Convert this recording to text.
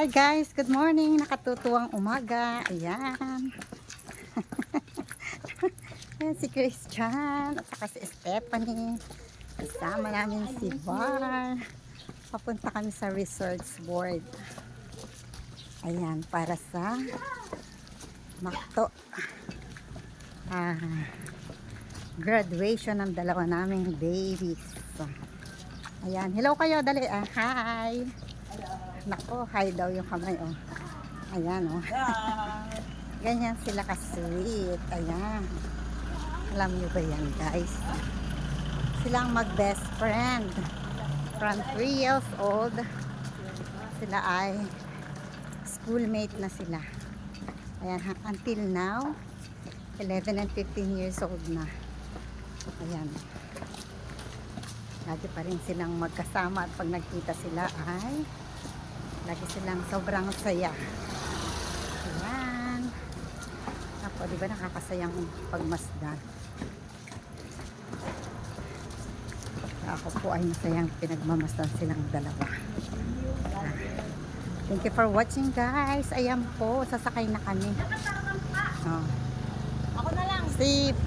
Hi guys, good morning. Nakatutuwang umaga. Ayan. Ayan si Christian at saka si Stephanie. Kasama namin si Bar. Papunta kami sa resorts board. Ayan, para sa Makto. Graduation ng dalawa naming babies. Ayan, hello kayo. Dali. Hi. Nako, hi daw yung kamay, oh. Ayan, oh. Ganyan sila ka-sweet. Ayan. Alam nyo ba yan, guys? Silang mag-best friend. From 3 years old, sila ay schoolmate na sila. Ayan, until now, 11 and 15 years old na. Ayan. Lagi pa rin silang magkasama at pag nagkita sila ay lagi silang sobrang saya. Ayan. Ako, di ba nakakasayang pagmasdan? Ako po ay masayang pinagmamasdan silang dalawa. Thank you for watching, guys. Ayan po, sasakay na kami. Oh. Ako na lang. Si